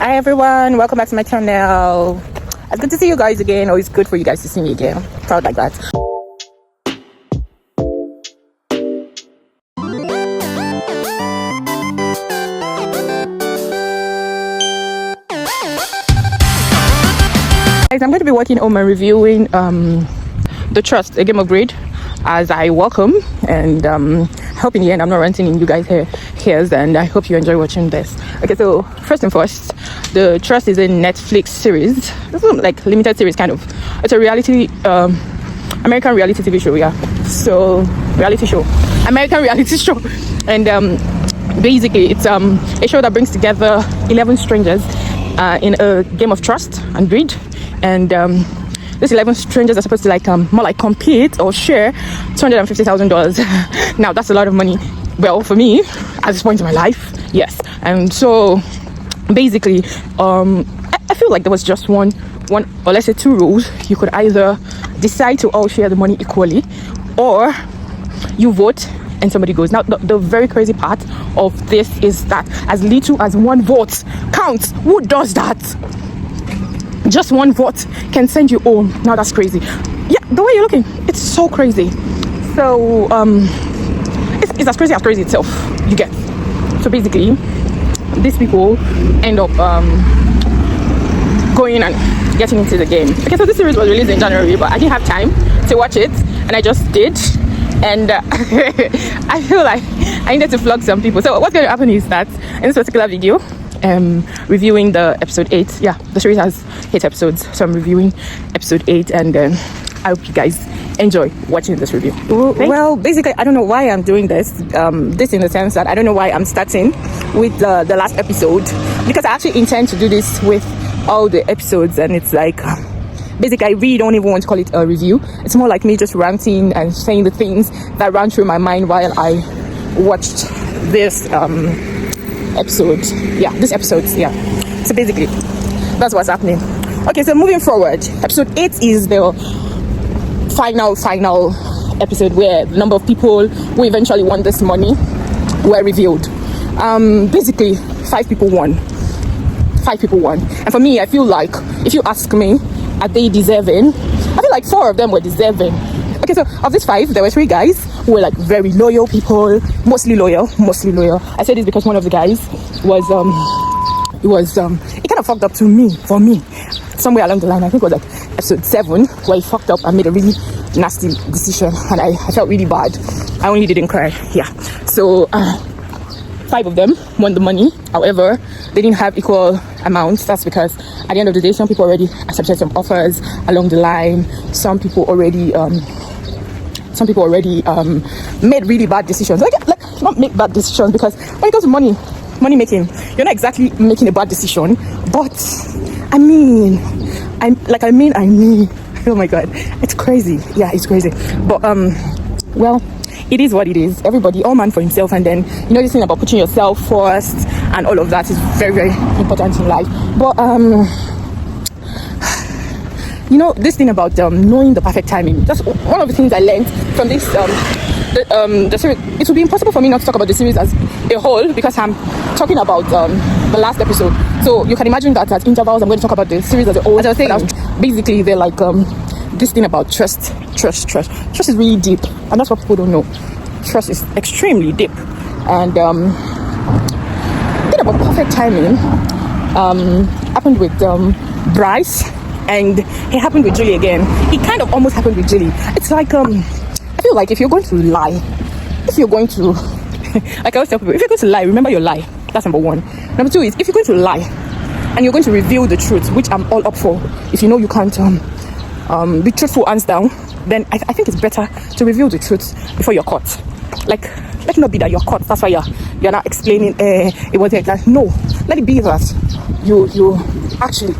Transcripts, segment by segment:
Hi everyone, welcome back to my channel. It's good to see you guys again, or it's good for you guys to see me again. Proud like that. Guys, I'm going to be working on my reviewing The Trust, a game of greed, as I welcome, and hope in the end I'm not ranting in you guys' ears, and I hope you enjoy watching this. Okay, so first and first, The Trust is a Netflix series. This is like limited series kind of. It's a reality American reality TV show, yeah. So reality show, American reality show, and basically it's a show that brings together 11 strangers in a game of trust and greed, and these 11 strangers are supposed to more like compete or share $250,000. Now that's a lot of money. Well, for me at this point in my life, yes. And so basically I feel like there was just one or let's say two rules. You could either decide to all share the money equally, or you vote and somebody goes. Now the very crazy part of this is that as little as one vote counts. Who does that? Just one vote can send you home. Now that's crazy. Yeah, the way you're looking, it's so crazy. So it's as crazy itself, you get. So basically these people end up going and getting into the game. Okay, so this series was released in January, but I didn't have time to watch it, and I just did, and I feel like I needed to flog some people. So what's going to happen is that in this particular video, reviewing the episode 8. Yeah, the series has 8 episodes, so I'm reviewing episode 8, and I hope you guys enjoy watching this review. Well, basically I don't know why I'm doing this this in the sense that I don't know why I'm starting with the last episode, because I actually intend to do this with all the episodes, and it's like basically I really don't even want to call it a review. It's more like me just ranting and saying the things that ran through my mind while I watched this episode. Yeah, this episodes. Yeah, so basically that's what's happening. Okay, so moving forward, episode 8 is the final episode where the number of people who eventually won this money were revealed. Basically 5 people won, and for me, I feel like, if you ask me, are they deserving? I feel like 4 of them were deserving. Okay, so of these 5, there were 3 guys who were like very loyal people, mostly loyal. I say this because one of the guys was it kind of fucked up for me somewhere along the line. I think it was like episode 7 where he fucked up and made a really nasty decision, and I felt really bad. I only didn't cry. Yeah, so 5 of them won the money. However, they didn't have equal amounts. That's because at the end of the day, some people already accepted some offers along the line. Some people already made really bad decisions. Like not make bad decisions, because when it comes to money making, you're not exactly making a bad decision. But I mean, oh my god, it's crazy. Yeah, it's crazy. But well, it is what it is. Everybody, all man for himself, and then this thing about putting yourself first and all of that is very, very important in life. But this thing about knowing the perfect timing, that's one of the things I learned from this the series. It would be impossible for me not to talk about the series as a whole, because I'm talking about the last episode. So you can imagine that at intervals I'm going to talk about the series as a whole. As I was saying, basically they're like this thing about trust is really deep, and that's what people don't know. Trust is extremely deep. And thing about perfect timing happened with Bryce, and it happened with Julie again. It kind of almost happened with Julie. It's like I feel like if you're going to lie, like I always tell people, if you're going to lie, remember your lie. That's number 1. Number 2 is, if you're going to lie and you're going to reveal the truth, which I'm all up for, if you know you can't be truthful hands down, then I think it's better to reveal the truth before you're caught. Like, let it not be that you're caught, that's why you're not explaining it was like, no, let it be that you actually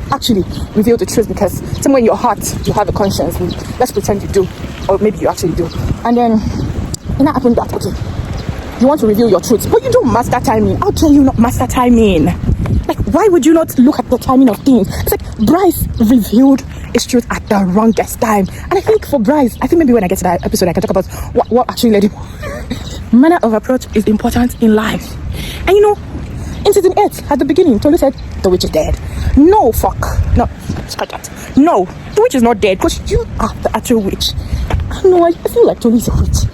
reveal the truth, because somewhere in your heart you have a conscience. Let's pretend you do, or maybe you actually do. And then it not happened that, okay, you want to reveal your truth, but you don't master timing. How dare you not master timing? Like, why would you not look at the timing of things? It's like Bryce revealed his truth at the wrongest time. And I think for Bryce, I think maybe when I get to that episode I can talk about what actually led him. Manner of approach is important in life. And In season 8, at the beginning, Tolu said, the witch is dead. No, fuck. No, scratch that. No, the witch is not dead because you are the actual witch. No, I feel like Tolu is a witch.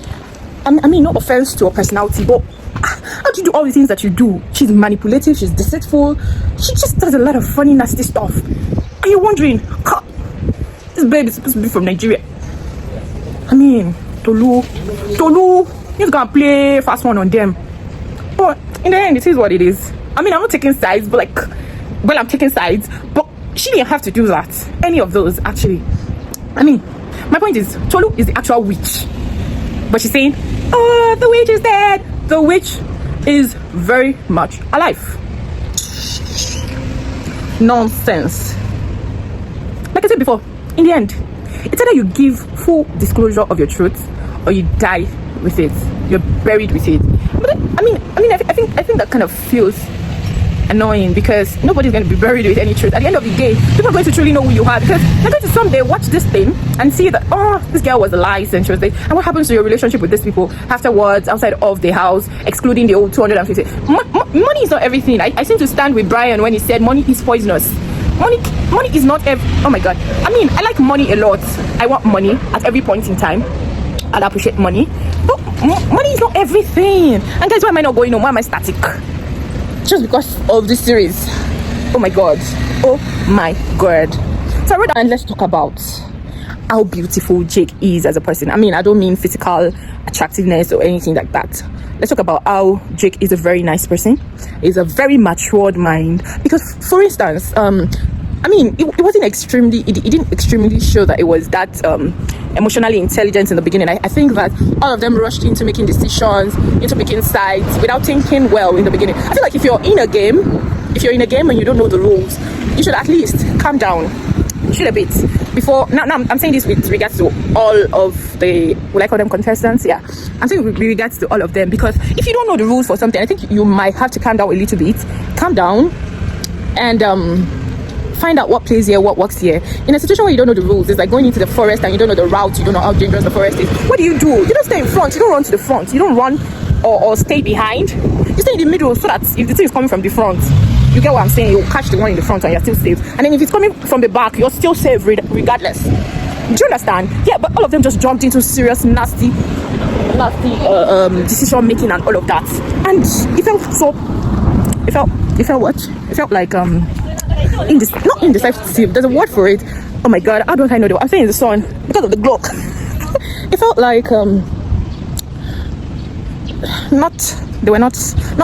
I mean, no offense to her personality, but how do you do all the things that you do? She's manipulative, she's deceitful, she just does a lot of funny, nasty stuff. Are you wondering, this babe is supposed to be from Nigeria? I mean, Tolu, you're gonna play fast one on them. But in the end, it is what it is. I mean, I'm not taking sides, but I'm taking sides, but she didn't have to do that. Any of those, actually. I mean, my point is, Tolu is the actual witch. But she's saying, oh, the witch is dead. The witch is very much alive. Nonsense. Like I said before, in the end, it's either you give full disclosure of your truth or you die with it. You're buried with it. But I think that kind of feels annoying because nobody's going to be buried with any truth. At the end of the day, people are going to truly know who you are because they're going to someday watch this thing and see that, oh, this girl was a lie and she was like, and what happens to your relationship with these people afterwards, outside of the house, excluding the old 250. Money is not everything. I seem to stand with Brian when he said money is poisonous. Money is not oh my god. I mean, I like money a lot. I want money at every point in time. I'll appreciate money, but money is not everything. And guys, why am I not going on? Why am I static? Just because of this series. Oh my god. So I read, and let's talk about how beautiful Jake is as a person. I mean, I don't mean physical attractiveness or anything like that. Let's talk about how Jake is a very nice person. He's a very matured mind. Because, for instance, I mean, it wasn't extremely, it didn't extremely show that it was that emotionally intelligent in the beginning. I think that all of them rushed into making decisions, into making sides without thinking well in the beginning. I feel like if you're in a game and you don't know the rules, you should at least calm down, chill a bit before. Now I'm saying this with regards to all of the, will I call them contestants? Yeah, I'm saying with regards to all of them, because if you don't know the rules for something, I think you might have to calm down a little bit. Calm down and find out what plays here, what works here. In a situation where you don't know the rules, it's like going into the forest and you don't know the route, you don't know how dangerous the forest is. What do? You don't stay in front, you don't run to the front, you don't run or stay behind. You stay in the middle so that if the thing is coming from the front, you get what I'm saying, you'll catch the one in the front and you're still safe. And then if it's coming from the back, you're still safe regardless. Do you understand? Yeah, but all of them just jumped into serious nasty decision making and all of that. And it felt like not indecisive, there's a word for it. Oh my god, how don't I know that? I'm saying in the sun because of the Glock. It felt like not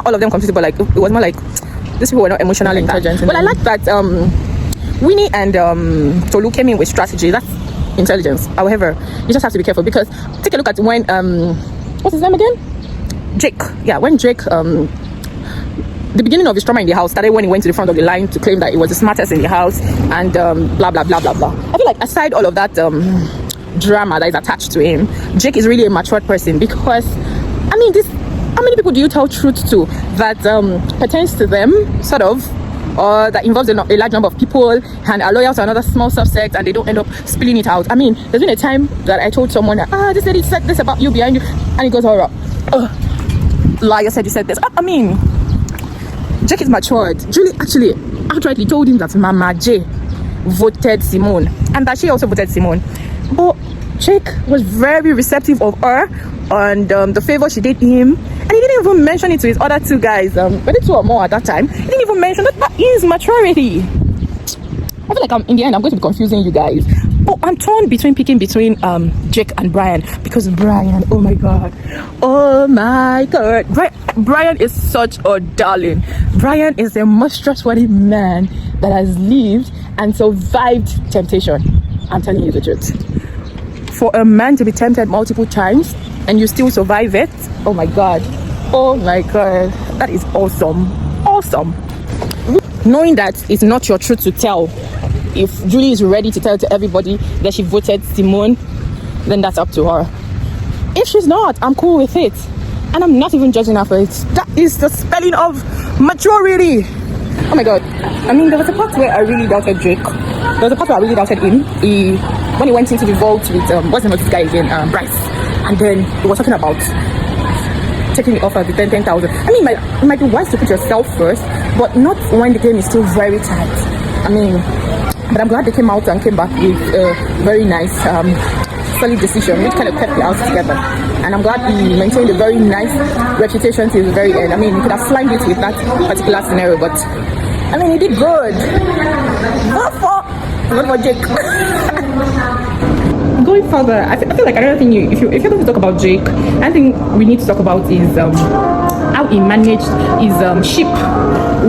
all of them completely, but like it was more like these people were not emotionally intelligent. But I like that Winnie and Tolu came in with strategy. That's intelligence. However, you just have to be careful because take a look at when what's his name again? Jake. Yeah, when Jake the beginning of his trauma in the house started when he went to the front of the line to claim that he was the smartest in the house and blah blah blah blah blah. I feel like aside all of that drama that is attached to him, Jake is really a matured person because I mean, how many people do you tell truth to that pertains to them, sort of, or that involves a large number of people and are loyal to another small subset and they don't end up spilling it out? I mean, there's been a time that I told someone that this lady said this about you behind you and it goes all right. Layo said you said this. I mean, Jake is matured. Julie actually outrightly told him that Mama J voted Simone and that she also voted Simone. But Jake was very receptive of her and the favor she did him, and he didn't even mention it to his other two guys, maybe two or more at that time. He didn't even mention that. That is maturity. I feel like in the end I'm going to be confusing you guys. Oh, I'm torn between Jake and Brian, because Brian, oh my god, Brian is such a darling. Brian is a most trustworthy man that has lived and survived temptation. I'm telling you the truth. For a man to be tempted multiple times and you still survive it, oh my god, that is awesome. Knowing that it's not your truth to tell, if Julie is ready to tell to everybody that she voted Simone, then that's up to her. If she's not, I'm cool with it, and I'm not even judging her for it. That is the spelling of maturity. Oh my god. I mean, there was a part where I really doubted Jake. There was a part where I really doubted him. When he went into the vault with what's the name of this guy again, Bryce, and then he was talking about taking it off at the 10,000. I mean, it might be wise to put yourself first, but not when the game is still very tight. I mean, but I'm glad they came out and came back with a very nice, solid decision, which kind of kept the house together. And I'm glad he maintained a very nice reputation till the very end. I mean, he could have slimed it with that particular scenario, but I mean, he did good. Not for Jake. Going further, I feel like another thing, if you're going to talk about Jake, I think we need to talk about is how he managed his ship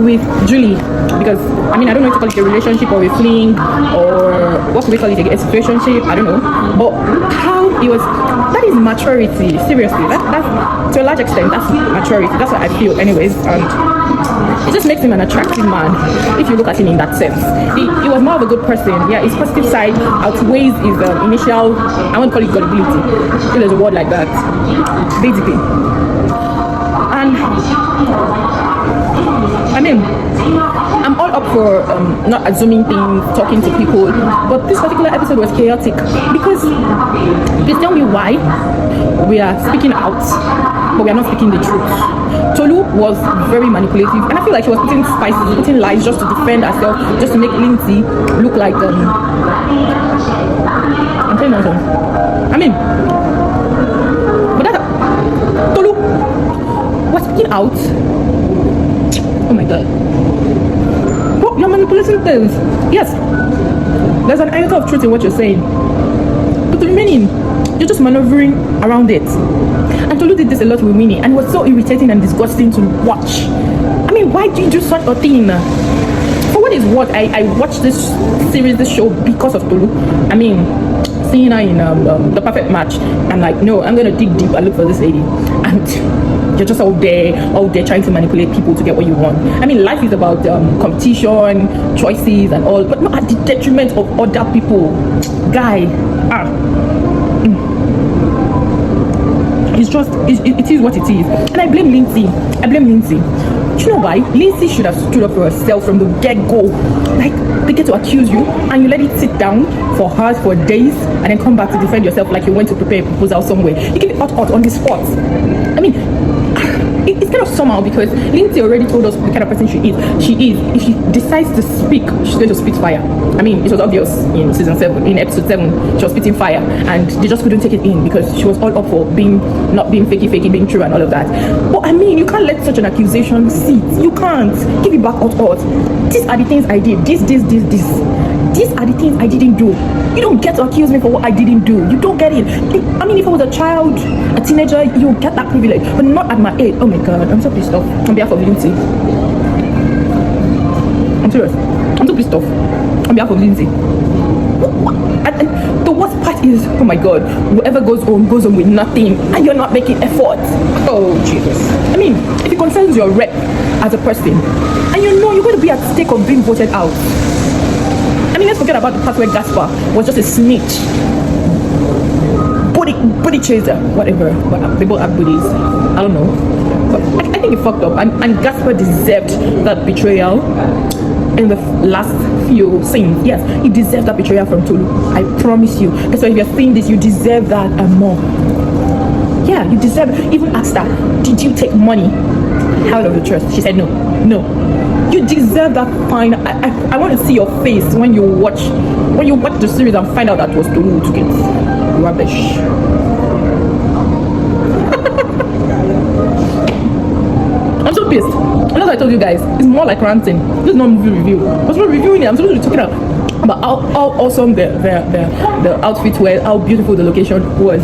with Julie. Because I mean, I don't know if you call it a relationship or a fling or what do we call it, a situationship, I don't know. But how he was, that is maturity. Seriously, that's to a large extent, that's maturity. That's what I feel, anyways. And it just makes him an attractive man if you look at him in that sense. He was more of a good person. Yeah, his positive side outweighs his initial, I won't call it gullibility, if there's a word like that, basically. And I mean, I'm all up for not assuming things, talking to people, but this particular episode was chaotic because please tell me why we are speaking out, but we are not speaking the truth. Tolu was very manipulative, and I feel like she was putting spices, putting lies just to defend herself, just to make Lindsay look like I'm telling you something. I mean, but that Tolu was speaking out. Oh my god. Well, you're manipulating things. Yes, there's an iota of truth in what you're saying, but the remaining, you're just maneuvering around it. And Tolu did this a lot with Winnie, and it was so irritating and disgusting to watch. I mean, why do you do such a thing? For what is what, I watched this series, this show, because of Tolu. I mean, seeing her in The Perfect Match, I'm like, no, I'm gonna dig deep and look for this lady. And you're just out there trying to manipulate people to get what you want. I mean, life is about competition, choices and all, but not at the detriment of other people. Guy, it's just, it is what it is. And I blame Lindsay. Do you know why? Lindsay should have stood up for herself from the get-go. Like, they get to accuse you and you let it sit down for hours, for days, and then come back to defend yourself like you went to prepare a proposal somewhere. You give it out on the spot. I mean, it's kind of somehow because Lindsay already told us the kind of person she is. If she decides to speak, she's going to spit fire. I mean, it was obvious in season 7, in episode 7, she was spitting fire, and they just couldn't take it in because she was all up for not being fakey, being true and all of that. But I mean, you can't let such an accusation sit. You can't give it back out. These are the things I did. These are the things I didn't do. You don't get to accuse me for what I didn't do. You don't get it. I mean, if I was a child, a teenager, you get that privilege, but not at my age. Oh my god, I'm so pissed off on behalf of Lindsay. I'm serious. I'm so pissed off on behalf of Lindsay. And the worst part is, oh my god, whoever goes on with nothing, and you're not making effort. Oh Jesus. I mean, if it concerns your rep as a person, and you know you're going to be at stake of being voted out. I mean, let's forget about the part where Gaspar was just a snitch, booty chaser, whatever. They both have booties. I don't know, but I think he fucked up, and Gaspar deserved that betrayal in the last few scenes. Yes, he deserved that betrayal from Tolu. I promise you. That's why if you're seeing this, you deserve that and more. Yeah, you deserve it. Even asked her, did you take money out of the trust? She said no. You deserve that fine. I want to see your face when you watch the series and find out that was Tolu who took it. Rubbish. I'm so pissed. And as I told you guys, it's more like ranting. This is not movie review. I was not reviewing it. I'm supposed to be talking about how awesome the outfits were, how beautiful the location was.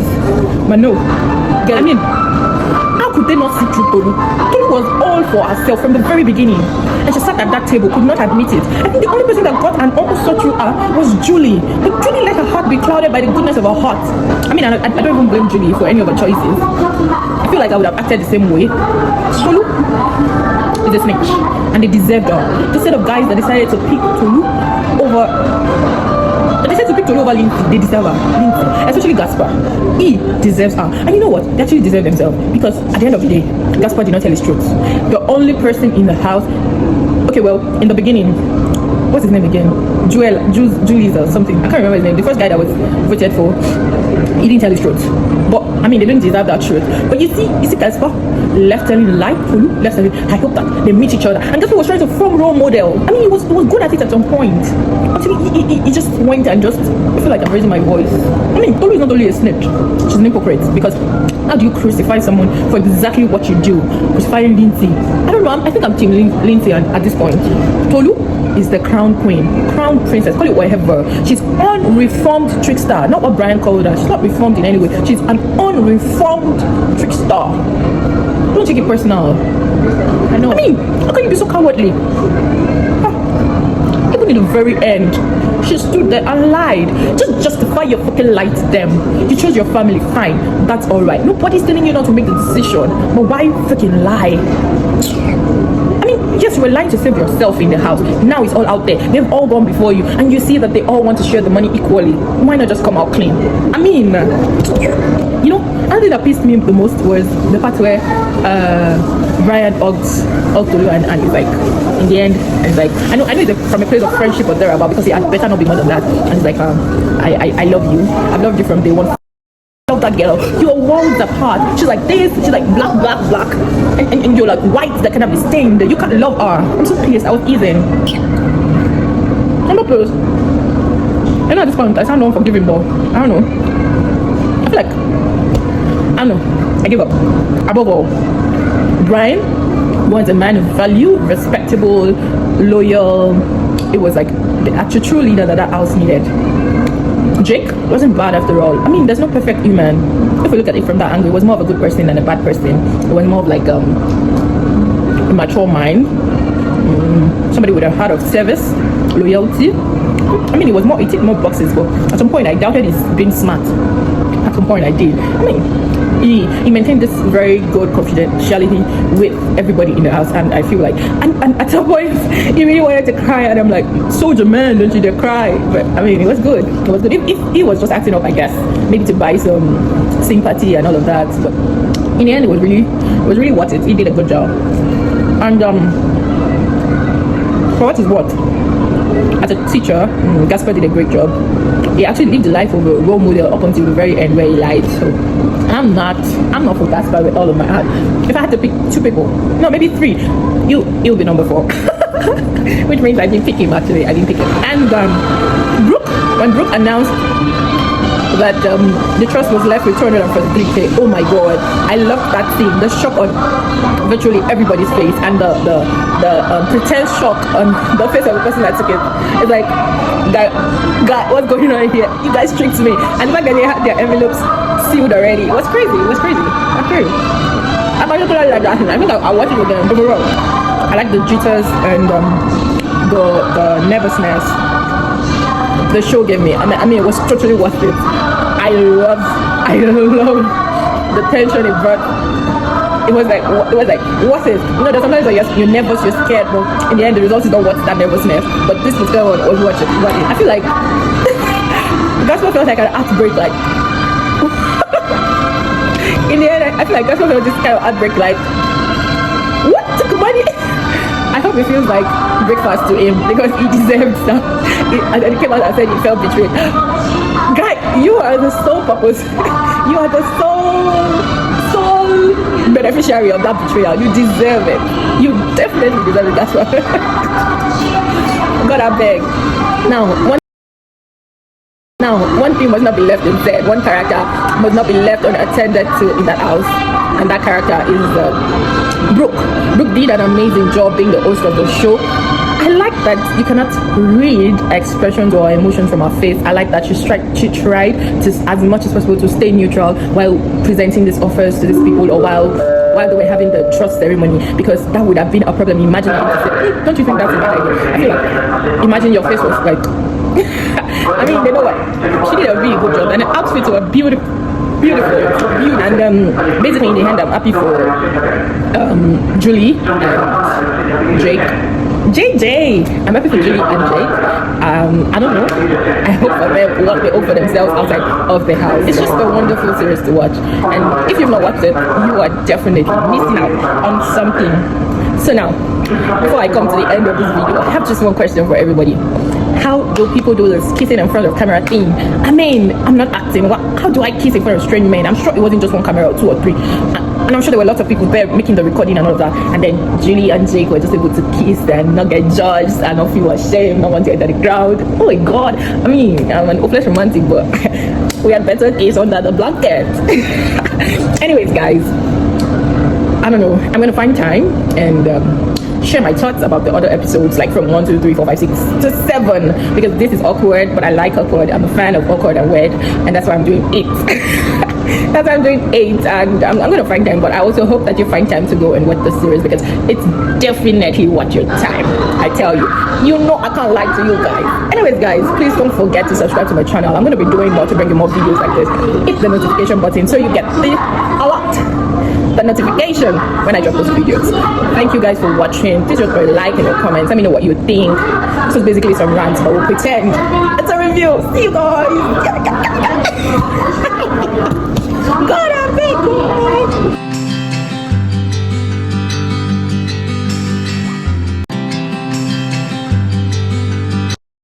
But no, I mean, how could they not see through Tolu? Tolu was all for herself from the very beginning, and she sat at that table, could not admit it. I think the only person that got and almost saw through her was Julie. But Julie let her heart be clouded by the goodness of her heart. I mean, I don't even blame Julie for any of her choices. I feel like I would have acted the same way. Tolu is a snitch, and they deserved her. The set of guys that decided to pick Tolu over Lindsay, they deserve her. Lindsay, especially Gaspar, he deserves her. And you know what? They actually deserve themselves, because at the end of the day, Gaspar did not tell his truth. The only person in the house, okay, well, in the beginning, what's his name again? Julius or something. I can't remember his name. The first guy that was voted for, he didn't tell his truth. But I mean, they didn't deserve that truth. But you see Casper left telling the lie, left telling. I hope that they meet each other. And guess who was trying to form role model? I mean, he was good at it at some point. Actually, he just went and just. I feel like I'm raising my voice. I mean, Tolu is not only a snitch; she's an hypocrite. Because how do you crucify someone for exactly what you do? Crucifying Lindsay. I don't know. I think I'm team Lindsay at this point. Tolu is the crown queen, crown princess, call it whatever. She's unreformed trickster, not what Brian called her. She's not reformed in any way. She's an unreformed trickster. Don't take it personal. I know. I mean, how can you be so cowardly? Even in the very end, she stood there and lied. Just justify your fucking lie to them. You chose your family, fine, that's alright. Nobody's telling you not to make the decision, but why fucking lie? I mean, yes, you were lying to save yourself in the house. Now it's all out there. They've all gone before you, and you see that they all want to share the money equally. Why not just come out clean? I mean, you know, another thing that pissed me the most was the part where Brian hugged Tolu and he's like, in the end, and he's like, I know it's from a place of friendship or thereabout, because he had better not be more than that. And he's like, I love you. I've loved you from day one. Love that girl. You're worlds apart. She's like this. She's like black, and you're like white that cannot be stained. You can't love her. I'm so pissed. I was eating. I'm not pissed. I know at this point I sound unforgiving, but I don't know. I feel like I don't know. I give up. Above all, Brian was a man of value, respectable, loyal. It was like a true leader that house needed. Jake wasn't bad after all. I mean, there's no perfect human. If we look at it from that angle, he was more of a good person than a bad person. It was more of like a mature mind, somebody with a heart of service, loyalty. I mean, it was more, it ticked more boxes, but at some point I doubted his being smart. At some point I did. I mean, he maintained this very good confidentiality with everybody in the house, and I feel like, and at some point he really wanted to cry, and I'm like, soldier man, don't you dare cry. But I mean, it was good. It was good. If he was just acting up, I guess, maybe to buy some sympathy and all of that, but in the end, it was really worth it. He did a good job, and for what is what, as a teacher, Gaspar did a great job. He actually lived the life of a role model up until the very end where he lied. So I'm not for Gaspar with all of my heart. If I had to pick two people, no, maybe three, he'll be number 4. Which means I didn't pick him actually. I didn't pick him. And Brooke, when Brooke announced that the trust was left with 243k, oh my god, I loved that scene. The shock on virtually everybody's face, and the pretend shock on the face of the person that took it. It's like, God, what's going on here? You guys tricked me. And the fact that they had their envelopes sealed already, it was crazy. Okay, I particularly like that. I think I'll watch it again. Overall, I like the jitters and the nervousness the show gave me. I mean, it was totally worth it. I love the tension it brought. It was like worth it. You know, there's sometimes like you're nervous, you're scared, but in the end the result is not worth that nervousness. But this was worth it. I feel like that's what felt like an heartbreak. Like in the end, I feel like that's what felt this kind of heartbreak. Like, what took money? I hope it feels like breakfast to him, because he deserved that. And then he came out and said he felt betrayed. Guy, you are the sole purpose. You are the sole beneficiary of that betrayal. You deserve it. You definitely deserve it. That's what. God, I beg. Now, one thing must not be left unsaid. One character must not be left unattended to in that house, and that character is Brooke. Brooke did an amazing job being the host of the show. I like that you cannot read expressions or emotions from her face. I like that she tried to, as much as possible, to stay neutral while presenting these offers to these people, or while they were having the trust ceremony, because that would have been a problem. Imagine, don't you think that's a bad idea? I feel like, imagine your face was like, I mean, you know what? She did a really good job, and the outfits were beautiful. And basically in the end, I'm happy for Julie and Jake. JJ, I'm happy for Julie and Jake. I don't know. I hope for them what they hope for themselves outside of the house. It's just a wonderful series to watch, and if you've not watched it, you are definitely missing out on something So now, before I come to the end of this video, I have just one question for everybody. How do people do this kissing in front of camera thing? I mean, I'm not acting. How do I kiss in front of strange men? I'm sure it wasn't just one camera or two or three. And I'm sure there were lots of people there making the recording and all of that. And then Julie and Jake were just able to kiss and not get judged and not feel ashamed, not want to enter the crowd. Oh my God. I mean, I'm an hopeless romantic, but we had better days under the blanket. Anyways, guys, I don't know. I'm gonna find time and share my thoughts about the other episodes, like from 1, 2, 3, 4, 5, 6 to 7, because this is awkward, but I like awkward. I'm a fan of awkward and weird, and that's why I'm doing 8. That's why I'm doing 8, and I'm gonna find time. But I also hope that you find time to go and watch the series, because it's definitely worth your time. I tell you, I can't lie to you guys. Anyways, guys, please don't forget to subscribe to my channel. I'm gonna be doing more to bring you more videos like this. Hit the notification button so you get the notification when I drop those videos. Thank you guys for watching. Please drop a like in the comments. Let me know what you think. This was basically some rants, but we'll pretend it's a review. See you guys. God, I'm big.